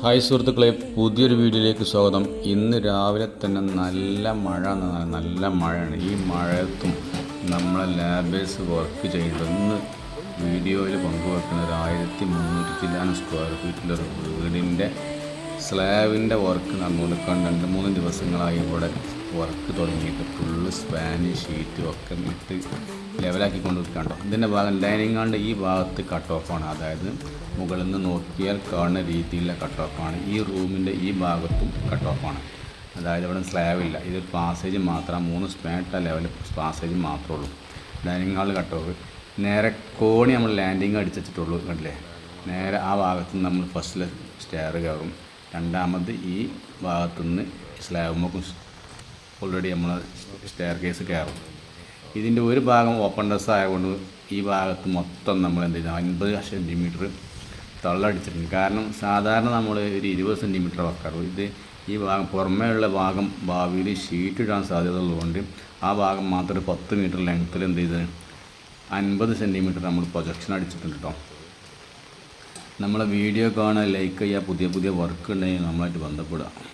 Hi സുഹൃത്തുക്കളെ, പുതിയൊരു വീഡിയോയിലേക്ക് സ്വാഗതം. ഇന്ന് രാവിലെ തന്നെ നല്ല മഴയാണ്. ഈ മഴയത്തും നമ്മളെ ലാബേഴ്സ് വർക്ക് ചെയ്യുന്നത് ഇന്ന് വീഡിയോയിൽ പങ്കുവെക്കുന്ന ഒരു 1300 ചില്ലാനം സ്ക്വയർ ഫീറ്റിലൊരു വീടിൻ്റെ സ്ലാബിൻ്റെ വർക്ക് നടന്നുകൊണ്ടിരിക്കാൻ 2-3 ദിവസങ്ങളായി ഇവിടെ വർക്ക് തുടങ്ങിയിട്ട് ഫുള്ള് സ്പാനിഷ് ഷീറ്റും ഒക്കെ ഇട്ട് ലെവലാക്കിക്കൊണ്ട് നിൽക്കണ്ടോ. ഇതിൻ്റെ ഭാഗം ഡൈനിങ് ഹാളിൻ്റെ ഈ ഭാഗത്ത് കട്ട് ഓഫാണ്, അതായത് മുകളിൽ നിന്ന് നോക്കിയാൽ കാണുന്ന രീതിയിലുള്ള കട്ട് ഓഫാണ്. ഈ റൂമിൻ്റെ ഈ ഭാഗത്തും കട്ട് ഓഫാണ്, അതായത് ഇവിടെ സ്ലാബില്ല. ഇതൊരു പാസേജ് മാത്രം, 3 സ്പാനിട്ട ലെവൽ പാസേജ് മാത്രമേ ഉള്ളൂ. ഡൈനിങ് ഹാളിൽ കട്ട് ഓഫ്. നേരെ കോണി നമ്മൾ ലാൻഡിങ് അടിച്ചിട്ടുള്ളൂ, കണ്ടില്ലേ. നേരെ ആ ഭാഗത്ത് നിന്ന് നമ്മൾ ഫസ്റ്റിൽ സ്റ്റെയർ കയറും, രണ്ടാമത് ഈ ഭാഗത്തുനിന്ന് സ്ലാബുമ്പോൾ ഓൾറെഡി നമ്മൾ സ്റ്റെയർ കേസ് കയറും. ഇതിൻ്റെ ഒരു ഭാഗം ഓപ്പൺ ഡ്രസ് ആയതുകൊണ്ട് ഈ ഭാഗത്ത് മൊത്തം നമ്മൾ എന്ത് ചെയ്താൽ 50 സെൻറ്റിമീറ്റർ തള്ളടിച്ചിട്ടുണ്ട്. കാരണം സാധാരണ നമ്മൾ ഒരു 20 സെൻറ്റിമീറ്റർ വെക്കാറുള്ളൂ. ഇത് ഈ ഭാഗം പുറമേയുള്ള ഭാഗം ഭാവിയിൽ ഷീറ്റ് ഇടാൻ സാധ്യത ഉള്ളതുകൊണ്ട് ആ ഭാഗം മാത്രം 10 മീറ്റർ ലെങ്ത്തിൽ എന്ത് ചെയ്ത് 50 സെൻറ്റിമീറ്റർ നമ്മൾ പ്രൊജക്ഷൻ അടിച്ചിട്ടുണ്ട് കേട്ടോ. നമ്മളെ വീഡിയോ കാണാൻ ലൈക്ക് ചെയ്യുക, പുതിയ വർക്ക് ഉണ്ടെങ്കിൽ നമ്മളായിട്ട് ബന്ധപ്പെടുക.